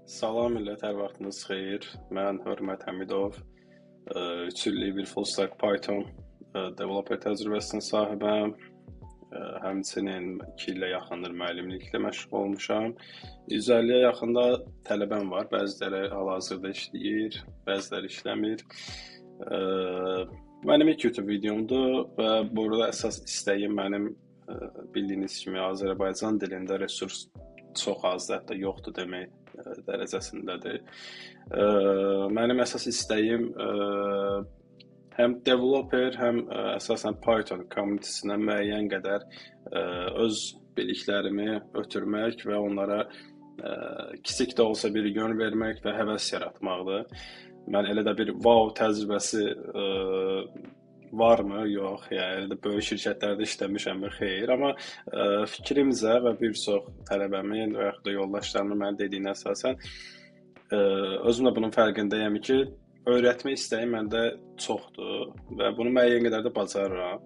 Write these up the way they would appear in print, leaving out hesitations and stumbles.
Salam millət, hər vaxtınız xeyir. Mən Hörmət Həmidov, 3 illik bir full stack Python developer təcrübəsinin sahibəm. Həmçinin 2 ilə yaxındır müəllimliklə məşğul olmuşam. 150-yə yaxında tələbəm var. Bəziləri hal-hazırda işləyir, bəziləri işləmir. Mənim ilk YouTube videomdur və burada əsas istəyim mənim bildiyiniz kimi Azərbaycan dilində resurs çox az, hətta yoxdur demək dərəcəsindədir. Mənim əsas istəyim həm developer, həm əsasən Python community-sinə müəyyən qədər öz biliklərimi ötürmək və onlara kiçik də olsa bir yön vermək və həvəs yaratmaqdır. Mən elə də bir wow təcrübəsi varmı? Yox, yəni elə də böyük şirkətlərdə işləmişəmmi? Xeyr, amma fikrimcə və bir çox tələbəmin və yaxud da yoldaşlarımın mənə dediyinə əsasən özüm də bunun fərqindəyəm ki, öyrətmə istəyim məndə çoxdur və bunu müəyyən qədər də bacarıram.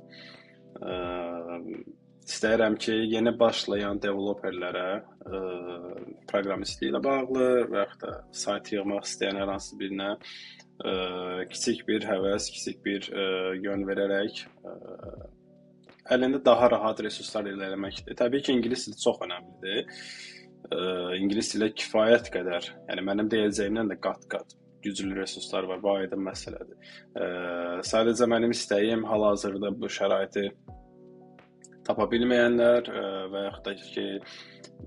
İstəyirəm ki, yeni başlayan developerlərə proqramistliklə bağlı və yaxud da sayt yığmaq istəyən hər hansı birinə kiçik bir həvəs, kiçik bir yön verərək əlində daha rahat resurslar əldə etməkdir. Təbii ki, ingilis dili çox önəmlidir. İngilis dilə kifayət qədər, yəni mənim deyəcəyimdən də qat-qat güclü resurslar var, bu aydın məsələdir. Sadəcə mənim istəyim hal-hazırda bu şəraiti tapa bilməyənlər və yaxud da ki,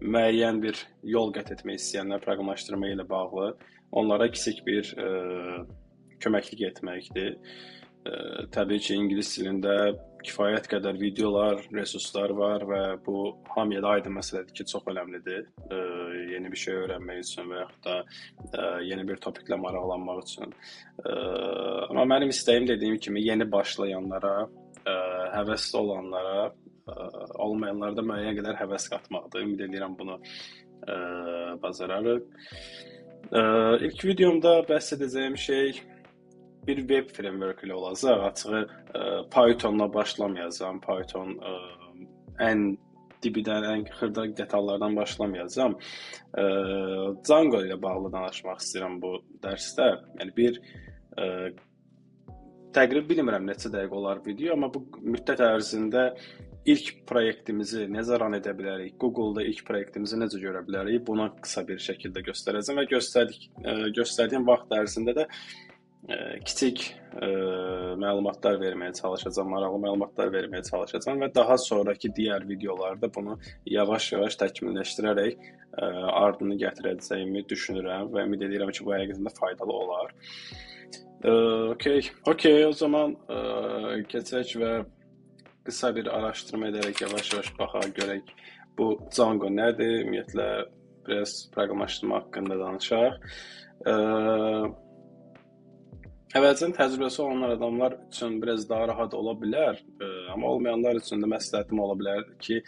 müəyyən bir yol qət etmək istəyənlər proqramlaşdırma ilə bağlı onlara kiçik bir köməklik etməkdir. Təbii ki, ingilis dilində kifayət qədər videolar, resurslar var və bu hamıya da aydın məsələdir ki, çox önəmlidir. Yeni bir şey öyrənmək üçün və yaxud da yeni bir topiklə maraqlanmaq üçün. Amma mənim istəyim dediyim kimi yeni başlayanlara, həvəsli olanlara, olmayanlarda müəyyən qədər həvəs qatmaqdır. Ümid edirəm bunu bacararıq. İlk videomda bəhs edəcəyim şey bir web framework ilə olacaq. Açığı Pythonla başlamayacağam. Python ən dibidən, ən xırda detallardan başlamayacağam. Django ilə bağlı danışmaq istəyirəm bu dərsdə. Yəni bir təqrib bilmirəm neçə dəqiqə olar video, amma bu müddət ərzində ilk proyektimizi necə run edə bilərik, Google-da ilk proyektimizi necə görə bilərik, buna qısa bir şəkildə göstərəcəm və göstərdiyim vaxt ərzində də kiçik məlumatlar verməyə çalışacağam, maraqlı məlumatlar verməyə çalışacağam və daha sonraki digər videolarda bunu yavaş-yavaş təkmilləşdirərək ardını gətirəcəyimi düşünürəm və ümid edirəm ki, bu həqiqətən faydalı olar. Okay, o zaman keçək və qısa bir araşdırma edərək yavaş-yavaş baxaq, görək bu Django nədir, ümumiyyətlə biraz proqramlaşdırma haqqında danışaq. Əvvəlcədən təcrübəsi olan adamlar üçün biraz daha rahat ola bilər, amma olmayanlar üçün də məsləhətim ola bilər ki,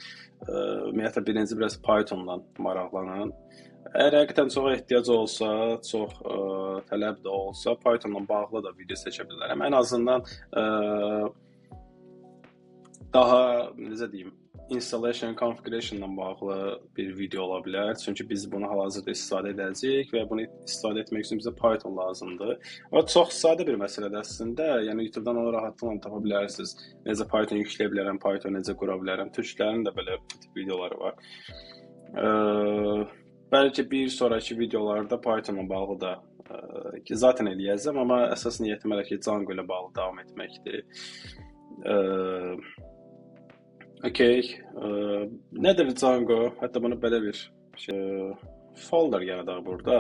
ümumiyyətlə birinci biraz Pythonla maraqlanan. Əgər həqiqətən çox ehtiyac olsa, çox tələb də olsa, Pythonla bağlı da video seçə bilərəm. Ən azından daha, necə deyim, installation configuration-la bağlı bir video ola bilər. Çünki biz bunu hal-hazırda istifadə edəcəyik və bunu istifadə etmək üçün bizə Python lazımdır. O çox sadə bir məsələdir əslində. Yəni YouTube-dan onu rahatlıqla tapa bilərsiniz. Necə Python yükləyə bilərəm, Python necə qura bilərəm. Türklərin də belə videoları var. Bəlkə bir sonraki videolarda Pythonla bağlı da zaten eləyəcəm, amma əsas niyyətim hələ ki, Django ilə bağlı davam etməkdir. Nədir Django? Hətta bunu belə bir folder yaradaq burada.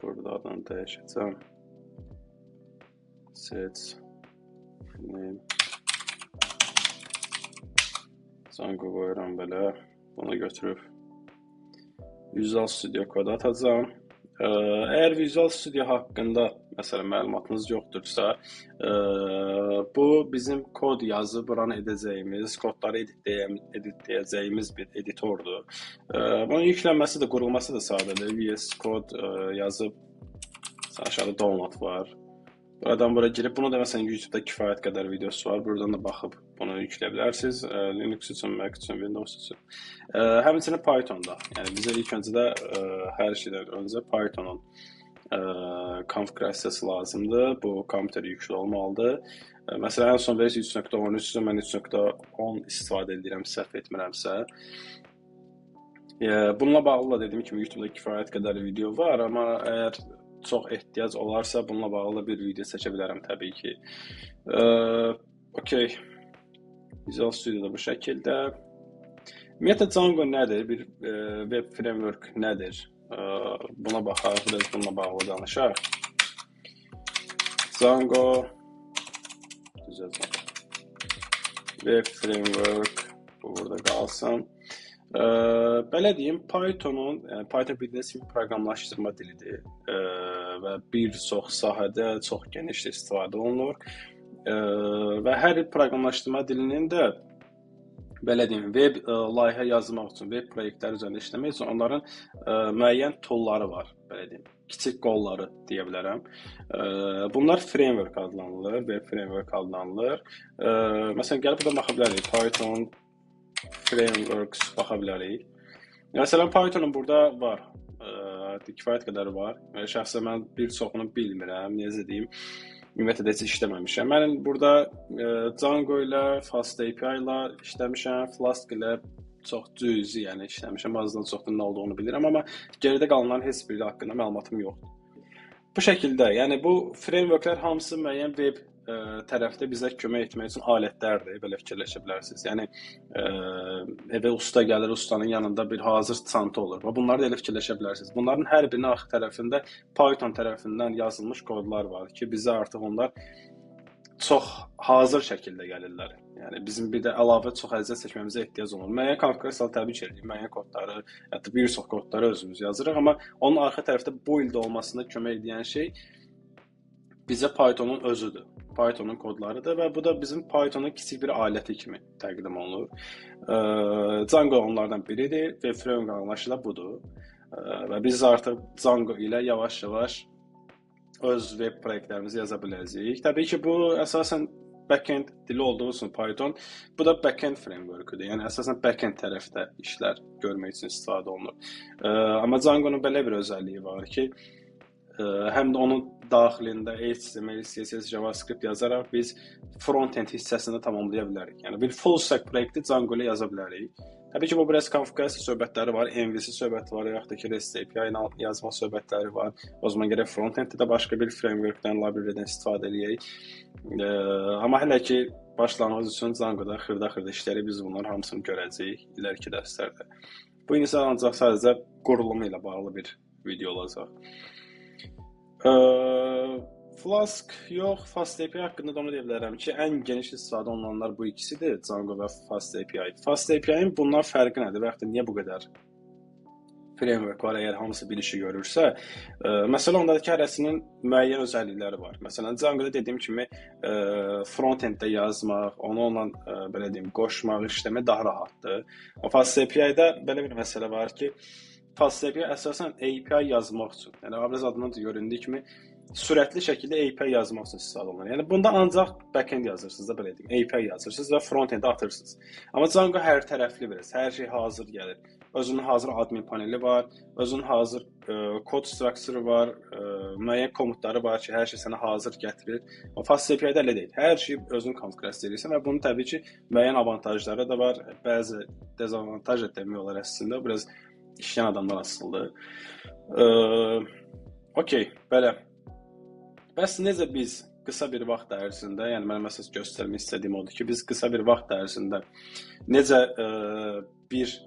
Burada adını dəyişəcəm. Set name. Django qoyuram belə. Bunu götürüb Visual Studio kodu atacağam. Əgər Visual Studio haqqında məsələn məlumatınız yoxdursa, bu bizim kod yazıb run edəcəyimiz, kodları editləyəcəyimiz bir editordur. Bunun yüklənməsi də, qurulması da sadədir. VS Code yazıb aşağıda download var. Buradan bura girib, bunu da məsələn YouTube-da kifayət qədər videosu var. Buradan da baxıb bunu yükləyə bilərsiniz. Linux üçün, Mac üçün, Windows üçün. Həmçinin Python-da. Yəni bizə ilk öncə də hər şeydən öncə Python-un konfigurasiyası lazımdır. Bu kompüterə yüklü olmalıdır. Məsələn, ən son versiya 3.13-dür. Mən 3.10 istifadə edirəm, səhv etmirəmsə. Bununla bağlı da dediyim kimi YouTube-da kifayət qədər video var, amma əgər çox ehtiyac olarsa bununla bağlı bir video çəkə bilərəm təbii ki. Okay. Visual Studio'da bu şəkildə. Ümumiyyətlə Django nədir? Bir web framework nədir? Buna baxarıq, biraz bununla bağlı danışaq. Django web framework bu burada qalsın. Belə deyim, Python bildiyiniz kimi proqramlaşdırma dilidir və bir çox sahədə çox geniş istifadə olunur və hər proqramlaşdırma dilinin də belə deyim, web layihə yazmaq üçün, web proyektləri üzərində işləmək üçün onların müəyyən toolları var, belə deyim, kiçik qolları deyə bilərəm. Bunlar framework adlanılır, web framework adlanılır. Məsələn, gəlib burada baxa bilərik, Python frameworks baxa bilərik. Məsələn, Python'un burada var, kifayət qədər var. Şəxsən mən bir çoxunu bilmirəm, necə deyim, ümumiyyətlə də heç işləməmişəm. Mən burada Django ilə, FastAPI ilə işləmişəm, Flask ilə çox cüzi, yəni işləmişəm, azdan çoxdan nə olduğunu bilirəm, amma geridə qalanların heç biri haqqında məlumatım yoxdur. Bu şəkildə, yəni bu frameworklər hamısı müəyyən web tərəfdə bizə kömək etmək üçün alətlərdir, belə fikirləşə bilərsiniz. Yəni evə usta gəlir, ustanın yanında bir hazır çanta olur. Və bunları da elə fikirləşə bilərsiniz. Bunların hər birinin arxa tərəfində Python tərəfindən yazılmış kodlar var ki, bizə artıq onlar çox hazır şəkildə gəlirlər. Yəni bizim bir də əlavə çox əziyyət çəkməyimizə ehtiyac olmur. Müəyyən konfigurasiyaları təbii ki, müəyyən kodları, hətta bir çox kodları özümüz yazırıq, amma onun arxa tərəfdə build olmasına kömək edən şey bizə Python'un özüdür. Python'un kodlarıdır və bu da bizim Python'un kiçik bir aləti kimi təqdim olunur. Django onlardan biridir və framework anlayışı da budur. Və biz artıq Django ilə yavaş-yavaş öz web proyektlərimizi yaza biləcəyik. Təbii ki, bu əsasən backend dili olduğu üçün Python, bu da backend framework-üdür. Yəni əsasən backend tərəfdə işlər görmək üçün istifadə olunur. Amma Django'nun belə bir özəlliyi var ki, həm də onun daxilində HTML, CSS, JavaScript yazaraq biz front-end hissəsini tamamlaya bilərik. Yəni bir full stack proyekti Django ilə yaza bilərik. Təbii ki, bu biraz konfigurasiya söhbətləri var, MVC söhbəti var, yaxud da ki, REST API ilə yazma söhbətləri var. O zaman gərək front-enddə də başqa bir frameworkdən, library-dən istifadə edək. Amma hələ ki, başlanğıc üçün Django-da xırda-xırda işləri biz bunların hamısını görəcəyik iləriki dərslərdə. Bu isə ancaq sadəcə qurulumu ilə bağlı bir video olacaq. Flask yox, FastAPI haqqında da onu deyə bilərəm ki, ən geniş istifadə olunanlar bu ikisidir, Django və FastAPI. FastAPI-nin bundan fərqi nədir və yaxud da niyə bu qədər framework var, əgər hamısı bir işi görürsə? Məsələn, ondakı hərəsinin müəyyən özəllikləri var. Məsələn, Django-da dediyim kimi front-enddə yazmaq, onu onunla belə deyim, qoşmaq, işləmək daha rahatdır. O FastAPI-də belə bir məsələ var ki, FastAPI əsasən API yazmaq üçün, yəni obraz adından da göründüyü kimi sürətli şəkildə API yazmaq üçün istifadə olunur. Yəni bunda ancaq backend yazırsınız da belə deyim, API yazırsınız və frontend atırsınız. Amma Django hər tərəfli biraz, hər şey hazır gəlir. Özünün hazır admin paneli var, özünün hazır kod structure var, müəyyən komutları var ki, hər şey sənə hazır gətirir. Amma FastAPI-də elə deyil. Hər şey özünün konfigurasiya edirsən və bunun təbii ki, müəyyən avantajları da var, bəzi dezavantaj da demək olar əslində, biraz işləyən adamdan asılıdır. Okay, belə. Bəs necə biz qısa bir vaxt ərzində, yəni mən məsələn göstərmək istədiyim odur ki, biz qısa bir vaxt ərzində necə bir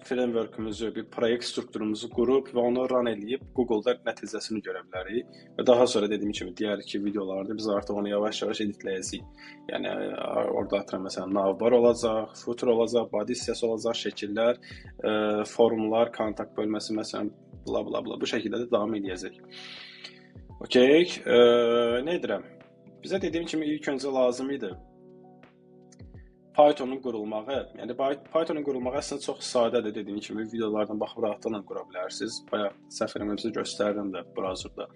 framework'ümüzü, bir proyekt strukturumuzu qurub və onu run edib Google-da nəticəsini görə bilərik. Və daha sonra dediyim kimi digər iki videolarda biz artıq onu yavaş-yavaş editləyəcəyik. Yəni orada atıram məsələn navbar olacaq, footer olacaq, body hissəsi olacaq, şəkillər, formlar, kontakt bölməsi məsələn bla bla bla bu şəkildə də davam edəcək. Okay, nə edirəm? Bizə dediyim kimi ilk öncə lazım idi Python'un qurulmağı. Yəni Python'un qurulmağı əslində çox sadədir, dediyim kimi videolardan baxıb rahatlıqla qura bilərsiniz. Bayaq səhv eləmirəmsə göstərdim də brazerdə.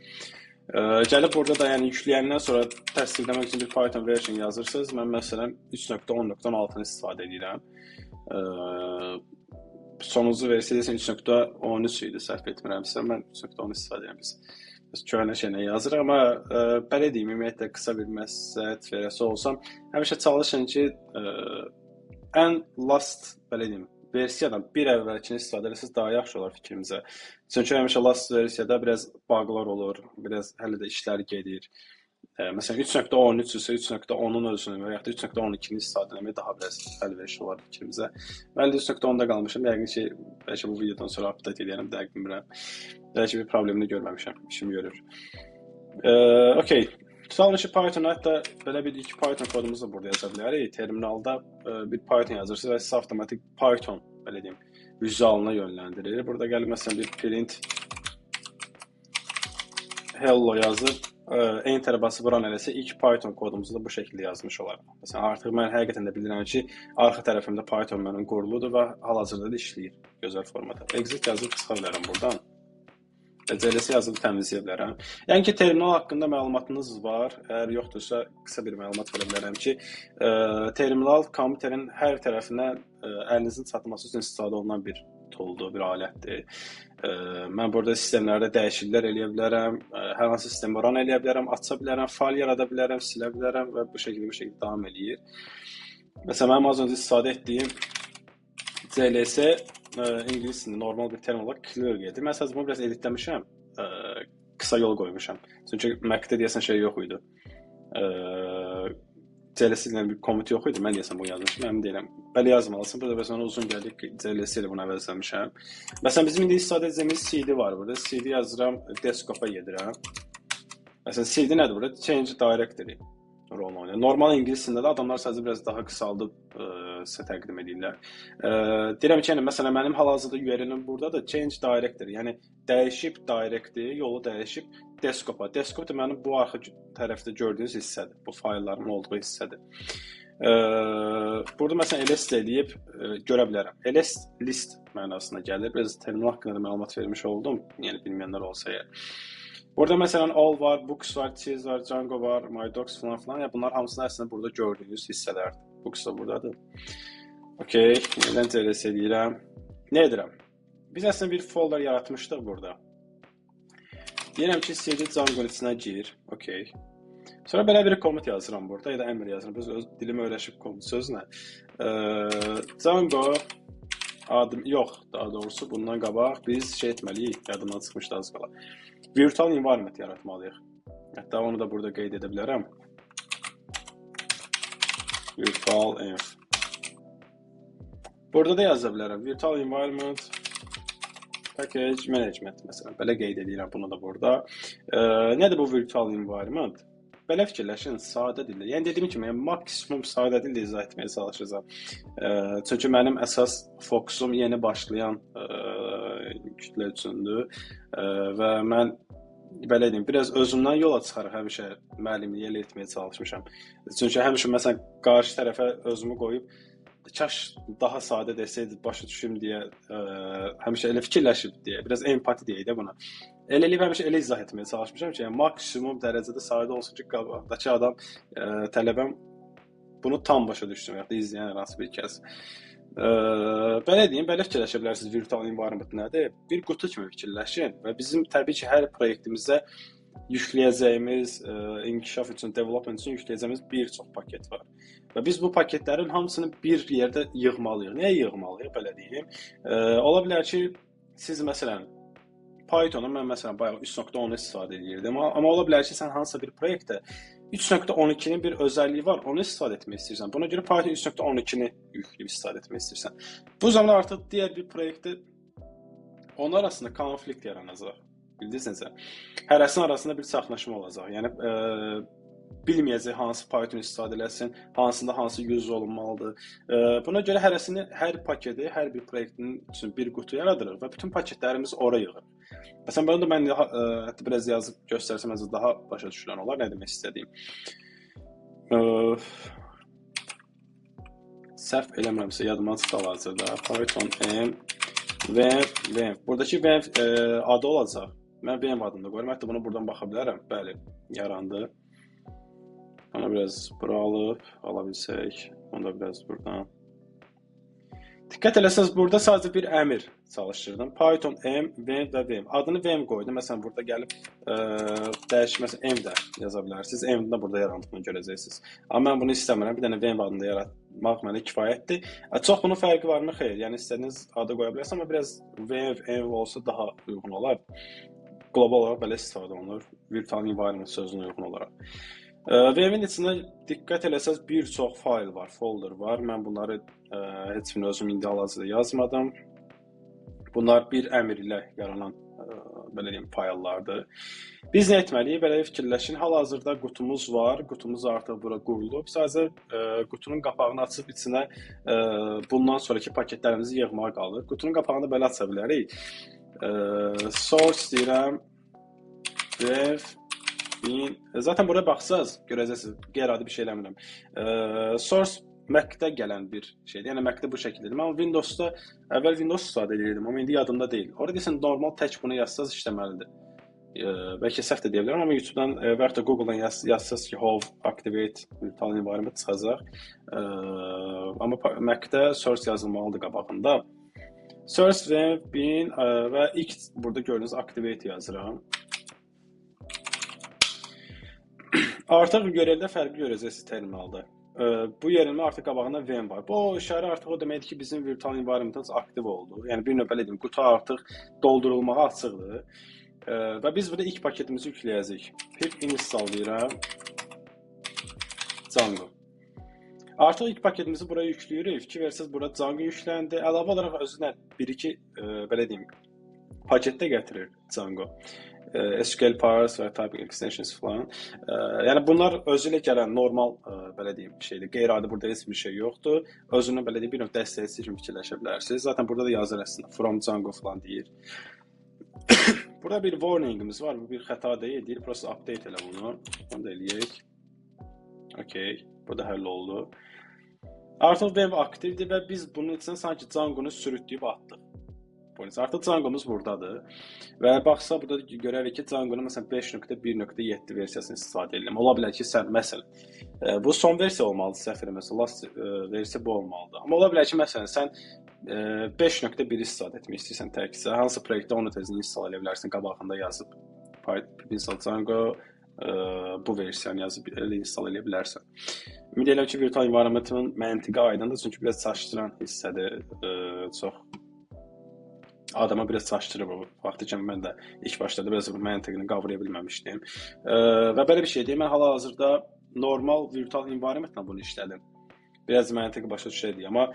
Gəlib burada da yəni yükləyəndən sonra təsdiqləmək üçün bir Python version yazırsınız. Mən məsələn 3.10.6-nı istifadə edirəm. Sonuncu versiya 3.13 idi, səhv etmirəmsə. Mən 3.10 istifadə edirəm. Biz köhnə şeylə yazırıq, amma belə deyim, ümumiyyətlə qısa bir məsləhət verəsi olsam, həmişə çalışın ki, ən last, belə deyim, versiyadan bir əvvəlkini istifadə etsəniz daha yaxşı olar fikrimizə. Çünki həmişə last versiyada biraz bug'lar olur, biraz hələ də işlər gedir. Məsələn 3.13 isə 3.10-un özünü və ya da 3.12-ni istifadə etmək daha biraz əlverişli olar fikrimizə. Mən də 3.10-da qalmışam. Yəqin ki, bəlkə bu videodan sonra update edərəm, dəqiq bilmirəm. Bəlkə bir problemini görməmişəm, işim görür. Okay. Tutalım ki, Python hətta belə bir iki Python kodumuzu da burada yaza bilərik. Terminalda bir Python yazırsınız və sizə avtomatik Python, belə deyim, vizualına yönləndirir. Burada gəlib məsələn bir print hello yazıb Enter basıb run eləsə ilk Python kodumuzu da bu şəkildə yazmış olarıq. Məsələn, artıq mən həqiqətən də bilirəm ki, arxa tərəfimdə Python mənim quruludur və hal-hazırda da işləyir gözəl formada. Exit yazıb çıxa bilərəm buradan. CLS yazıb təmizləyə bilərəm. Yəni ki, terminal haqqında məlumatınız var. Əgər yoxdursa, qısa bir məlumat verə bilərəm ki, terminal kompüterin hər tərəfinə əlinizin çatması üçün istifadə olunan bir tooldur, bir alətdir. Mən burada sistemlərdə dəyişikliklər eləyə bilərəm, hər hansı sistemi run eləyə bilərəm, aça bilərəm, fayl yarada bilərəm, silə bilərəm və bu şəkildə davam eləyir. Məsələn, mənim az öncə istifadə etdiyim CLS ingilis dilində normal bir termin olaraq clear edir. Mən sadəcə bunu biraz editləmişəm, qısa yol qoymuşam. Çünki Mac-də deyəsən şey yox idi. CLS ilə bir komut yox idi. Mən deyəsən bunu yazmışam, əmin deyiləm. Belə yazmalısın. Burada məsələn uzun gəldik ki, CLS ilə bunu əvəzləmişəm. Məsələn, bizim indi istifadə edəcəyimiz CD var burada. CD yazıram, desktop-a gedirəm. Məsələn, CD nədir burada? Change directory rolunu oynayır. Normal ingilis dilində də adamlar sadəcə biraz daha qısaldıb sizə təqdim edirlər. Deyirəm ki, yəni, məsələn, mənim hal-hazırda URL-im buradadır, change directory, yəni dəyişib directory, yolu dəyişib desktop-a. Desktop da mənim bu arxa tərəfdə gördüyünüz hissədir, bu faylların olduğu hissədir. Burada məsələn ls eləyib görə bilərəm. ls list mənasına gəlir. Biraz terminal haqqında da məlumat vermiş oldum, yəni bilməyənlər olsa əgər. Burada məsələn all var, books var, cheese var, Django var, my docs falan. Yəni bunlar hamısını əslində burada gördüyünüz hissələrdir. Books da buradadır. Okay, nədən CLS edirəm? Nə edirəm? Biz əslində bir folder yaratmışdıq burada. Deyirəm ki, cd Django içinə gir. Okay. Sonra belə bir komut yazıram burada, ya da əmr yazıram. Biz öz dilimə öyrəşib komut sözlə. Django adım yox, daha doğrusu bundan qabaq biz şey etməliyik, yadımdan çıxmışdı az qala. Virtual environment yaratmalıyıq. Hətta onu da burada qeyd edə bilərəm. Virtual env. Burada da yaza bilərəm. Virtual environment package management məsələn. Belə qeyd edirəm bunu da burada. Nədir bu virtual environment? Belə fikirləşin, sadə dildə. Yəni dediyim kimi, maksimum sadə dildə izah etməyə çalışacağam. Çünki mənim əsas fokusum yeni başlayan kütlə üçündür və mən belə deyim, biraz özümdən yola çıxaraq həmişə müəllimliyi elə etməyə çalışmışam. Çünki həmişə məsələn qarşı tərəfə özümü qoyub kaş daha sadə desəydi başa düşüm deyə həmişə elə fikirləşib deyə, biraz empati deyək də buna. Eləyib həmişə elə izah etməyə çalışmışam ki, yəni maksimum dərəcədə sadə olsun ki, qabaqdakı adam tələbəm bunu tam başa düşsün, ya da izləyən hər hansı bir kəs. Belə deyim, belə fikirləşə bilərsiniz virtual environment nədir? Bir qutu kimi fikirləşin və bizim təbii ki, hər proyektimizdə yükləyəcəyimiz, inkişaf üçün, development üçün yükləyəcəyimiz bir çox paket var. Və biz bu paketlərin hamısını bir yerdə yığmalıyıq. Nəyə yığmalıyıq, belə deyim? Ola bilər ki, siz məsələn, Python'u mən məsələn bayaq 3.10 istifadə edirdim, amma ola bilər ki, sən hansısa bir proyektdə 3.12-nin bir özəlliyi var, onu istifadə etmək istəyirsən. Buna görə Python 3.12-ni yükləyib istifadə etmək istəyirsən. Bu zaman artıq digər bir proyektdə onlar arasında konflikt yaranacaq. Bildirsinizsə, hərəsinin arasında bir çaxnaşma olacaq. Yəni, bilməyəcək hansı Python istifadə eləsin, hansında hansı use olunmalıdır. Buna görə hər paketi, hər bir proyektin üçün bir qutu yaradırıq və bütün paketlərimiz ora yığır. Məsələn, bunu da mən hətta biraz yazıb göstərsəm, daha başa düşülən olar, nə demək istədiyim. Səhv eləmirəmsə, yadımdan çıxdı hal-hazırda. Python M, Venv. Buradakı Venv adı olacaq. Mən VM adını da qoyuram. Hətta bunu buradan baxa bilərəm. Bəli, yarandı. Onu biraz bura alıb ala bilsək, onu da biraz buradan. Diqqət eləsəz, burada sadəcə bir əmr çalışdırdım. Python m, vim və vim. Adını vim qoydum. Məsələn, burada gəlib dəyişməsə m də yaza bilərsiniz. M-də də burada yarandığını görəcəksiniz. Amma mən bunu istəmirəm. Bir dənə vim adını yaratmaq mənə kifayətdir. Çox bunun fərqi varmı? Xeyr. Yəni istədiyiniz adı qoya bilərsiniz, amma biraz vim, m olsa daha uyğun olar. Qlobal olaraq belə istifadə olunur. Virtual environment sözünə uyğun olaraq. VM-in içində diqqət eləsəz bir çox fayl var, folder var. Mən bunları heç birini özüm indi hal-hazırda yazmadım. Bunlar bir əmr ilə yaranan belə deyim fayllardır. Biz nə etməliyik? Belə fikirləşin. Hal-hazırda qutumuz var. Qutumuz artıq bura qurulub. Sadəcə qutunun qapağını açıb içinə bundan sonraki paketlərimizi yığmağa qalır. Qutunun qapağını belə aça bilərik. Source deyirəm. Dev zaten buraya baxsaz görəcəksiniz, qeyri-adi bir şey eləmirəm. Source Mac-də gələn bir şeydir. Yəni Mac-də bu şəkildedir. Mən Windows-da əvvəl Windows istifadə edirdim, amma indi yadımda deyil. Orada desən normal tək bunu yazsaz işləməlidir. Bəlkə səhv də deyə bilərəm, amma YouTube-dan və ya da Google-dan yazsaz ki, how activate virtual environment çıxacaq. Amma Mac-də source yazılmalıdır qabağında. Source bin və ilk burada gördüyünüz activate yazıram. Artıq görəldə fərqi görəcəksiniz terminalda. Bu yerimdə artıq qabağında VM var. Bu işarə artıq o deməkdir ki, bizim virtual environmentımız aktiv oldu. Yəni bir növ belə deyim, qutu artıq doldurulmağa açıqdır. Və biz burada ilk paketimizi yükləyəcəyik. Pip install deyirəm. Django. Artıq ilk paketimizi buraya yüklüyürük. Fikir versəz burada Django yükləndi. Əlavə olaraq özünə 1-2 belə deyim, paketdə gətirir Django. SQL parse və typing extensions falan. Yəni bunlar özü ilə gələn normal belə deyim şeydir. Qeyri-adi burada heç bir şey yoxdur. Özünü belə deyim bir növ dəstəkləyici kimi fikirləşə bilərsiniz. Zaten burada da yazır əslində from Django falan deyir. Burada bir warningimiz var. Bu bir xəta deyil. Deyir prosta update elə bunu. Onu da eləyək. Okay. Bu da həll oldu. Artıq web aktivdir və biz bunun içinə sanki Django-nu sürütləyib atdıq. Artıq Django-muz buradadır. Və baxsa burada görərik ki, Django-nun məsələn 5.1.7 versiyasını istifadə edirəm. Ola bilər ki, sən məsələn bu son versiya olmalıdır, səhv eləmirəmsə, last versiya bu olmalıdır. Amma ola bilər ki, məsələn sən 5.1 istifadə etmək istəyirsən təkcə, hansı proyektdə onu tezini install edə bilərsən, qabağında yazıb Python install Django bu versiyanı yazıb install edə bilərsən. Ümid edirəm ki, virtual environmentin məntiqi aydındır, çünki biraz çaşdıran hissədir, çox adama biraz çaşdırır bu vaxtı ki, mən də ilk başlarda biraz bu məntiqini qavraya bilməmişdim. Və belə bir şey deyim, mən hal-hazırda normal virtual environmentlə bunu işlədim. Biraz məntiqi başa düşəcək, amma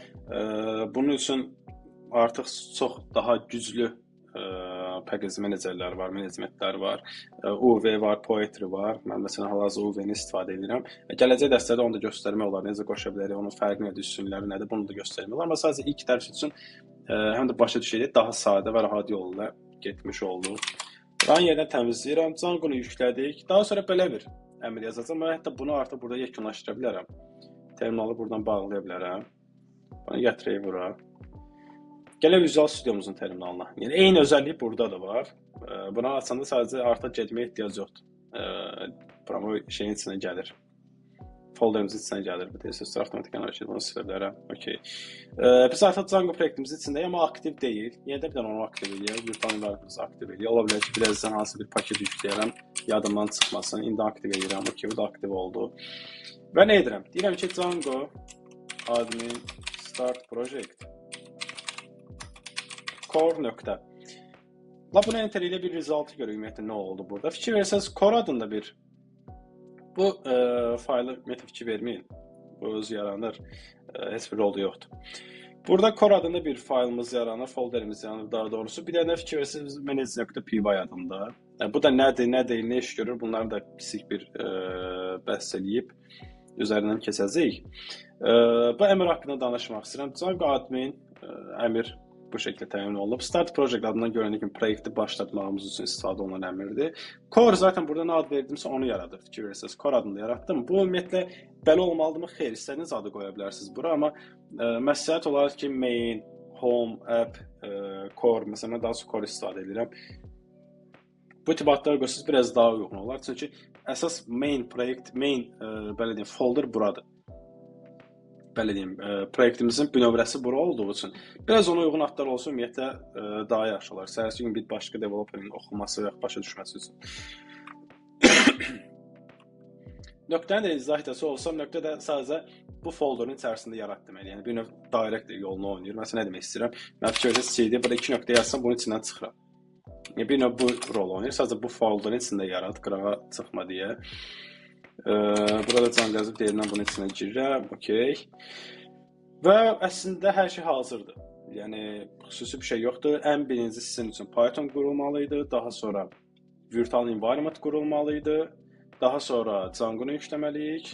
bunun üçün artıq çox daha güclü package menecerlər var, menecmentlər var, UV var, Poetry var. Mən məsələn hal-hazırda UV-ni istifadə edirəm. Gələcək dərslərdə onu da göstərmək olar, necə qoşa bilərik, onun fərqi nədir, üstünləri nədir, bunu da göstərmək olar. Amma sadəcə ilk dərs üçün həm də başa düşəcək, daha sadə və rahat yolla getmiş olduq. Buranın yerinə təmizləyirəm, Django-nu yüklədik. Daha sonra belə bir əmr yazacağam. Mən hətta bunu artıq burada yekunlaşdıra bilərəm. Terminalı buradan bağlaya bilərəm. Bunu gətirək bura. Gələk Visual Studiomuzun terminalına. Yəni eyni özəllik burada da var. Buna açanda sadəcə artıq getməyə ehtiyac yoxdur. Buramı şeyin içinə gəlir. Folderimizin içinə gəlir. Bu tezsizdir, avtomatik analiz bunu silə bilərəm. Okay. Biz artıq Django proyektimizin içindəyik, amma aktiv deyil. Yenə də bir dənə onu aktiv edəyək. Virtual environmentimizi aktiv edəyək. Ola bilər ki, birazdan hansı bir paket yükləyərəm, yadımdan çıxmasın. İndi aktiv edirəm. Okay, bu da aktiv oldu. Və nə edirəm? Deyirəm ki, Django admin start project core nöqtə. Bunu enter ilə bir resultı görək ümumiyyətlə nə oldu burada. Fikir versəz, core adında bir bu faylı ümumiyyətlə fikir verməyin. Bu özü yaranır. Heç bir rolu yoxdur. Burada core adında bir faylımız yaranır, folderimiz yaranır daha doğrusu. Bir dənə fikir versəz, manage.py adında. Bu da nədir, nə deyil, nə iş görür, bunları da kiçik bir bəhs eləyib üzərindən keçəcəyik. Bu əmr haqqında danışmaq istəyirəm. Django admin əmr bu şəkildə təyin olunub. Start project adından görəndə kimi proyekti başlatmağımız üçün istifadə olunan əmrdir. Core zaten burada nə ad verdimsə onu yaradır. Fikir verirsiniz, core adını yaratdım. Bu ümumiyyətlə belə olmalıdırmı? Xeyr, istədiyiniz adı qoya bilərsiniz bura, amma məsləhət olaraq ki, main, home, app, core, məsələn, daha çox core istifadə edirəm. Bu tip adlar qoysanız biraz daha uyğun olar. Çünki əsas main proyekt, belə deyim, folder buradır. Belə deyim, proyektimizin bünövrəsi bura olduğu üçün biraz ona uyğun adlar olsa ümumiyyətlə daha yaxşı olar. Səhərsi gün bir başqa developerin oxuması və başa düşməsi üçün. Nöqtənin də izah edəsi olsam, nöqtə də sadəcə bu folderun içərisində yarat deməli. Yəni bir növ direct yolunu oynayır. Məsələn, nə demək istəyirəm? Mən fikircə CD burada 2 nöqtə yazsam bunun içindən çıxıram. Yəni bir növ bu rol oynayır. Sadəcə bu folderun içində yarat, qırağa çıxma deyə. Burada can yazıb deyirəm bunun içinə girirəm. Okay. Və əslində hər şey hazırdır. Yəni xüsusi bir şey yoxdur. Ən birinci sizin üçün Python qurulmalı idi, daha sonra virtual environment qurulmalı idi. Daha sonra Django-nu yükləməliyik.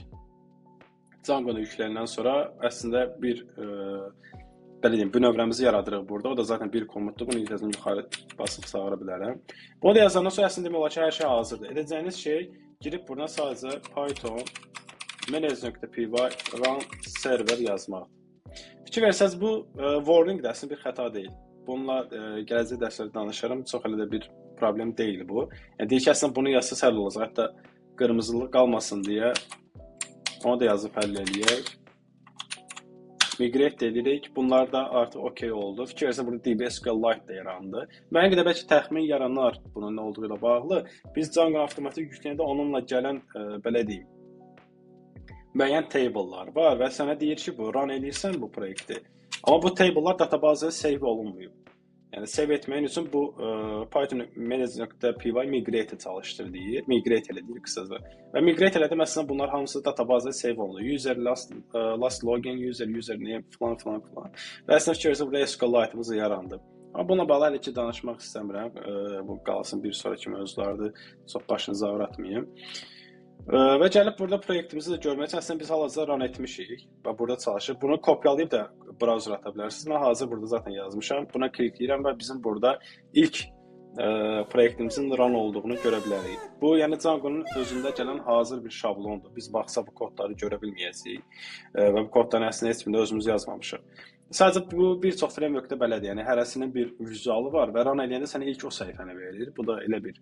Django-nu yükləyəndən sonra əslində bir belə deyim, bünövrəmizi yaradırıq burada. O da zaten bir komutdur. Bunu yazın yuxarı basıb sağa bilərəm. Bunu da yazandan sonra əslində demək olar ki, hər şey hazırdır. Edəcəyiniz şey girib buradan sadəcə Python manage.py run server yazmaq. Fikir versəz bu warning də əslində bir xəta deyil. Bununla gələcək dərslərdə danışarım. Çox elə də bir problem deyil bu. Yəni deyək ki, əslində bunu yazsaz həll olacaq. Hətta qırmızılıq qalmasın deyə onu da yazıb həll eləyək. Migrate edirik. Bunlar da artıq okey oldu. Fikir versə burada DB-SQLite də yarandı. Mənə qədər bəlkə təxmin yaranar bunun nə olduğu ilə bağlı. Biz Django avtomatik yükləyəndə onunla gələn belə deyim, müəyyən table'lar var və sənə deyir ki, bu run edirsən bu proyekti. Amma bu table'lar databazaya save olunmuyor. Yəni save etməyin üçün bu Python manage.py migrate çalışdır deyir. Migrate elə deyir qısaca. Və migrate elədə məsələn bunlar hamısı databazaya save olunur. User last login, username falan. Və əslində fikirsə burada SQLite'ımız yarandı. Amma buna bağlı hələ ki danışmaq istəmirəm. Bu qalsın bir sonraki mövzulardır. Çox başınızı ağrıtmayım. Və gəlib burada proyektimizi də görmək üçün əslində biz hal-hazırda run etmişik və burada çalışır. Bunu kopyalayıb da browser ata bilərsiniz. Mən hazır burada zaten yazmışam. Buna klikləyirəm və bizim burada ilk proyektimizin run olduğunu görə bilərik. Bu, yəni Django-nun özündə gələn hazır bir şablondur. Biz baxsa bu kodları görə bilməyəcəyik və bu kodların əslində heç birində özümüz yazmamışıq. Sadəcə bu bir çox frameworkdə belədir. Yəni hərəsinin bir vizualı var və run eləyəndə sənə ilk o səhifəni verir. Bu da elə bir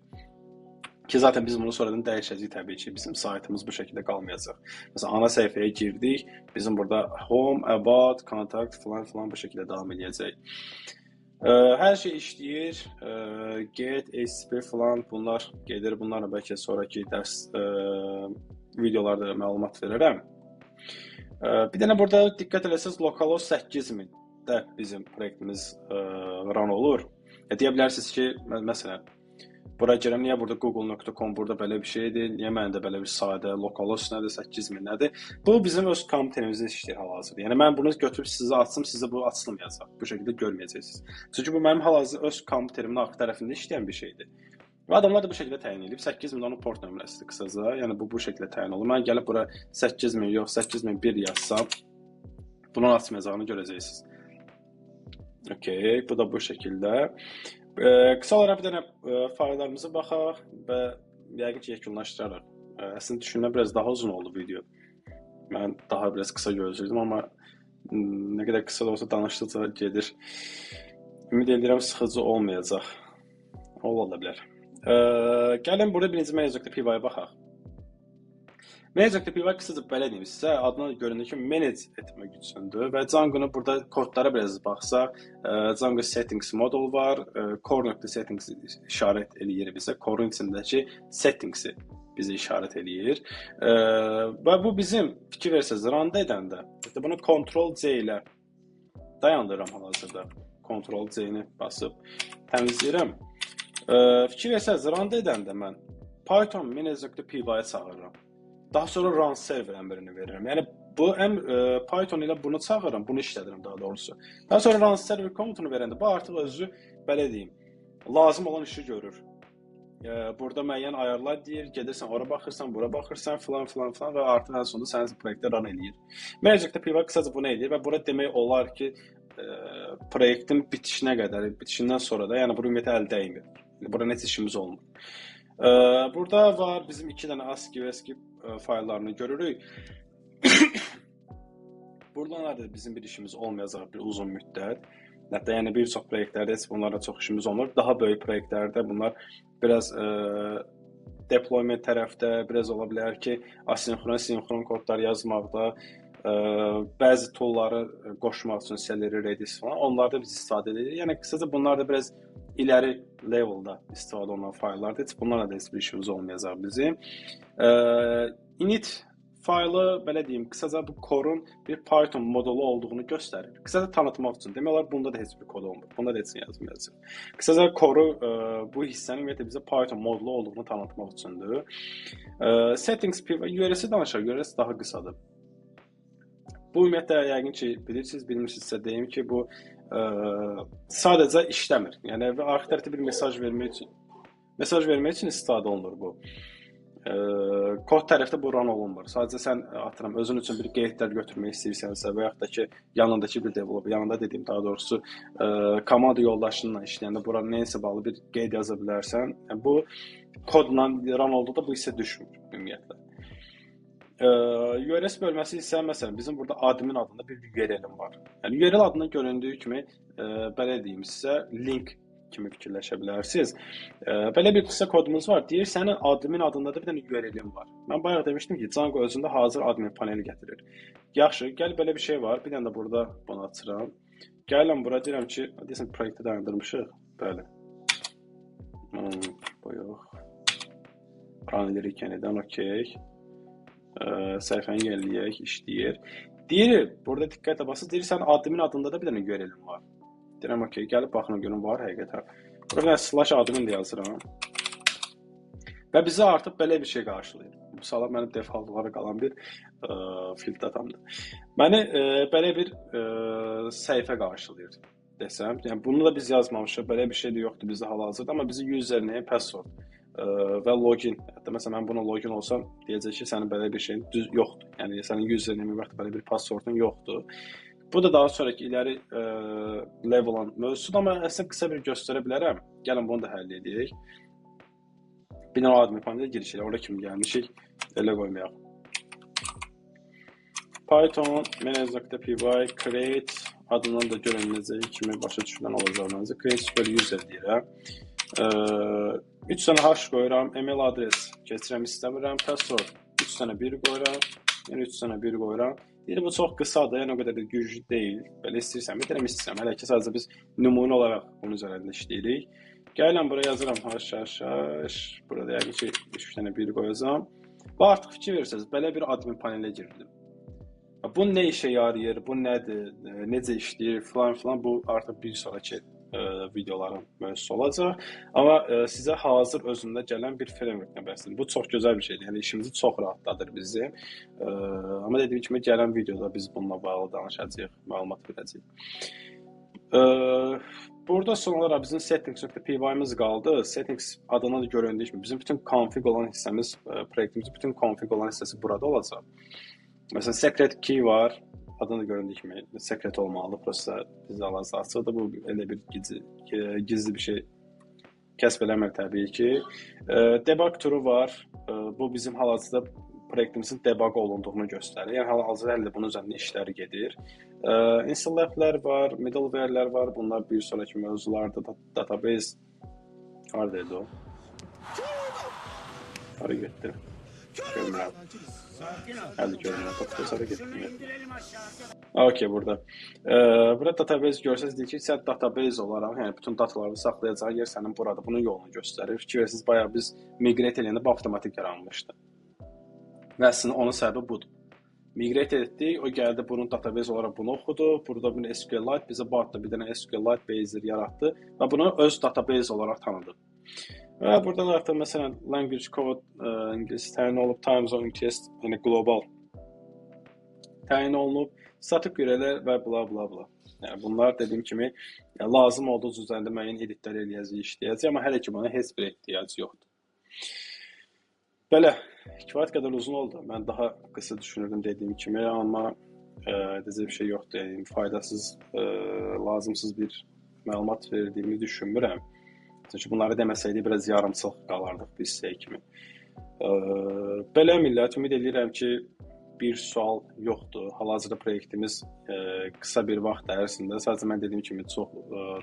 ki zaten biz bunu sonradan dəyişəcəyik təbii ki. Bizim saytımız bu şəkildə qalmayacaq. Məsələn, ana səhifəyə girdik. Bizim burada home, about, contact falan bu şəkildə davam edəcək. Hər şey işləyir. Get, HTTP falan bunlar gedir. Bunlarla bəlkə sonraki dərs videolarda məlumat verərəm. Bir dənə burada diqqət eləsəz localhost 8000-də bizim proyektimiz run olur. Deyə bilərsiniz ki, məsələn, bura gələm, niyə burada google.com burada belə bir şeydir, niyə məndə belə bir sadə localhost nədir, 8000 nədir? Bu bizim öz komitəmizdə işləyir hal-hazırda. Yəni mən bunu götürüb sizə açsam, sizə bu açılmayacaq. Bu şəkildə görməyəcəksiniz. Çünki bu mənim hal-hazırda öz komitərimin arxa tərəfində işləyən bir şeydir. Və adamlar da bu şəkildə təyin edib. 8000 onun port nömrəsidir qısaca. Yəni bu şəkildə təyin olunur. Mən gəlib bura 8000 yox, 8001 yazsam, bunun açmayacağını görəcəksiniz. Okay, bu da bu şəkildə. Qısa olaraq bir dənə fayllarımıza baxaq və yəqin ki, yekunlaşdırarıq. Əslində düşünmə biraz daha uzun oldu video. Mən daha biraz qısa gözləyirdim, amma nə qədər qısa da olsa danışdıqca gedir. Ümid edirəm sıxıcı olmayacaq. Ola bilər. Gəlin burada birinci manage.py-yə baxaq. Manage.py qısaca belə deyim sizə, adına göründüyü kimi manage etmək üçündür və Django-nu burada kodlara biraz baxsaq, Django settings modul var, core.settings işarət eləyir bizə, core-un içindəki settings-i bizə işarət eləyir. Və bu bizim fikir versəz run edəndə, bunu Ctrl-C ilə dayandırıram hal-hazırda. Ctrl-C-ni basıb təmizləyirəm. Fikir versəz run edəndə mən Python manage.py-yə çağırıram. Daha sonra run server əmrini verirəm. Yəni bu Python ilə bunu çağırıram, bunu işlədirəm daha doğrusu. Daha sonra run server komutunu verəndə bu artıq özü belə deyim, lazım olan işi görür. Burada müəyyən ayarlar deyir, gedirsən ora baxırsan, bura baxırsan falan və artıq ən sonunda sənin proyektdə run eləyir. Manage.py qısaca bunu eləyir və burada demək olar ki, proyektin bitişinə qədər, bitişindən sonra da, yəni bu ümumiyyətlə əl dəymir. Burada heç işimiz olmur. Burada var bizim 2 dənə ASCII və SCII fayllarını görürük. Buradan da bizim bir işimiz olmayacaq bir uzun müddət. Hətta yəni bir çox proyektlərdə heç bunlara çox işimiz olmur. Daha böyük proyektlərdə bunlar biraz deployment tərəfdə, biraz ola bilər ki, asinxron, sinxron kodlar yazmaqda, bəzi toolları qoşmaq üçün Celery, Redis falan, onlarda biz istifadə edirik. Yəni qısaca bunlar da biraz iləri leveldə istifadə olunan fayllardır. Heç bunlarla da heç bir işimiz olmayacaq bizim. Init faylı, belə deyim, qısaca bu core-un bir Python modulu olduğunu göstərir. Qısaca tanıtmaq üçün. Demək olar bunda da heç bir kod olmur. Bunda da heç nə yazmayacaq. Qısaca core-u bu hissənin ümumiyyətlə bizə Python modulu olduğunu tanıtmaq üçündür. Settings URL-si danışaq. URL daha qısadır. Bu ümumiyyətlə yəqin ki, bilirsiniz, bilmirsinizsə deyim ki, bu sadəcə işləmir. Yəni arxa tərəfdə bir mesaj vermək üçün istifadə olunur bu. Kod tərəfdə bu run olunmur. Sadəcə sən atıram özün üçün bir qeydlər götürmək istəyirsənsə və yaxud da ki, yanındakı bir developer, yanında dediyim daha doğrusu komanda yoldaşınla işləyəndə bura nəyəsə bağlı bir qeyd yaza bilərsən. Bu kodla run olduqda bu hissə düşmür ümumiyyətlə. URL bölməsi isə məsələn bizim burada admin adında bir URL-im var. Yəni URL adından göründüyü kimi belə deyim sizə link kimi fikirləşə bilərsiniz. Belə bir qısa kodumuz var. Deyir sənin admin adında da bir dənə URL-im var. Mən bayaq demişdim ki, Django özündə hazır admin paneli gətirir. Yaxşı, gəl belə bir şey var. Bir dənə də burada bunu açıram. Gələm bura deyirəm ki, deyəsən proyekti dayandırmışıq. Bəli. Bu yox. Run edirik yenidən, okey. Səhifəni yeniləyək, işləyir. Deyir, burada diqqətlə basın, deyir, sən admin adında da bir dənə URL-im var. Deyirəm, okey, gəlib baxın görün var həqiqətən. Burada slash admin də yazıram. Və bizə artıq belə bir şey qarşılayır. Bu salam mənim default olaraq qalan bir field datamdır. Məni belə bir səhifə qarşılayır desəm. Yəni bunu da biz yazmamışıq, belə bir şey də yoxdur bizdə hal-hazırda, amma bizi username, password və login. Hətta məsələn mən buna login olsam deyəcək ki, sənin belə bir şeyin düz yoxdur. Yəni sənin username və belə bir passwordun yoxdur. Bu da daha sonraki iləri level olan mövzusudur, amma əslində qısa bir göstərə bilərəm. Gəlin bunu da həll edək. Bir dənə admin panelə giriş elə, oraya kimi gəlmişik. Elə qoymayaq. Python manage.py create adından da görünəcək kimi başa düşülən olacaq. Create super user deyirəm. 3 dənə hash qoyuram, email adres keçirəm istəmirəm, password 3 dənə 1 qoyuram, yəni 3 dənə 1 qoyuram. Deyir, bu çox qısadır, yəni o qədər də güclü deyil. Belə istəyirsən, deyirəm istəyirəm. Hələ ki, sadəcə biz nümunə olaraq bunun üzərində işləyirik. Gələm, buraya yazıram hash, burada yəqin ki, 3 dənə 1 qoyacam. Və artıq fikir verirsiniz, belə bir admin panelə girildim. Bu nə işə yarayır, bu nədir, necə işləyir, filan, bu artıq bir sonraki videoların mövzusu olacaq. Amma sizə hazır özündə gələn bir framework-dən bəhs edir. Bu çox gözəl bir şeydir. Yəni işimizi çox rahatladır bizim. Amma dediyim kimi gələn videoda biz bununla bağlı danışacağıq, məlumat verəcəyik. Burada son olaraq bizim settings.py-miz qaldı. Settings adına da göründüyü kimi bizim bütün config olan hissəmiz, proyektimizin bütün config olan hissəsi burada olacaq. Məsələn, secret key var. Adını göründüyü kimi sekret olmalı, prosta bizdə hal-hazırda bu elə bir gizli bir şey kəsb eləmir təbii ki. Debug turu var. Bu bizim hal-hazırda proyektimizin debug olunduğunu göstərir. Yəni hal-hazırda hələ bunun üzərində işləri gedir. Install-lər var, middleware-lər var. Bunlar bir sonraki mövzularda database haradaydı o? Hara getdi? Görmürəm. Hələ görmürəm. Database hara getdi? Okay, burada. Burada database görsəniz deyir ki, sən database olaraq, yəni bütün dataları saxlayacaq yer sənin burada. Bunun yolunu göstərir. Fikir verirsiniz, bayaq biz migrate eləyəndə bu avtomatik yaranmışdı. Və əslində onun səbəbi budur. Migrate etdik, o gəldi bunun database olaraq bunu oxudu. Burada bir SQLite bizə bu adda bir dənə SQLite baser yaratdı və bunu öz database olaraq tanıdı. Və burada da artıq məsələn language code ingilis təyin olub, time zone test, yəni global təyin olunub, statik URL-lər və bla. Yəni bunlar dediyim kimi lazım olduğu üzərində müəyyən editlər eləyəcəyik, işləyəcəyik, amma hələ ki buna heç bir ehtiyac yoxdur. Belə, kifayət qədər uzun oldu. Mən daha qısa düşünürdüm dediyim kimi, amma deyəcək bir şey yoxdur. Yəni faydasız, lazımsız bir məlumat verdiyimi düşünmürəm. Çünki bunları deməsəydik biraz yarımçıq qalardıq biz hissəyə kimi. Belə millət, ümid edirəm ki, bir sual yoxdur. Hal-hazırda proyektimiz qısa bir vaxt ərzində, sadəcə mən dediyim kimi çox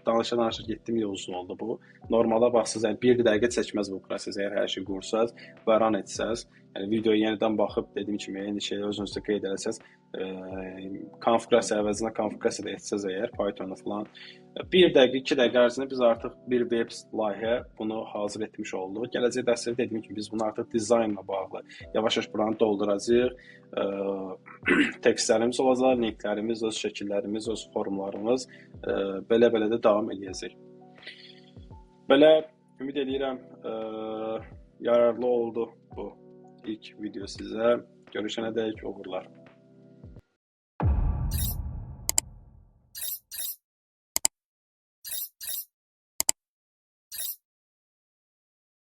danışa-danışa getdim, uzun oldu bu. Normalda baxsınız, yəni 1 dəqiqə çəkməz bu proses, əgər hər şey qursaz və run etsəz, yəni videoya yenidən baxıb dediyim kimi eyni şeyi özünüzdə qeyd etsəz, konfigurasiya əvəzinə konfigurasiya da etsəz əgər Python-da falan 1 dəqiqə, 2 dəqiqə ərzində biz artıq bir web layihə bunu hazır etmiş olduq. Gələcək dərsdə dediyim kimi biz bunu artıq dizaynla bağlı yavaş-yavaş buranı dolduracağıq. Tekstlərimiz olacaq, linklərimiz, öz şəkillərimiz, öz formlarımız belə-belə də davam edəcək. Belə ümid edirəm yararlı oldu bu ilk video sizə. Görüşənədək uğurlar.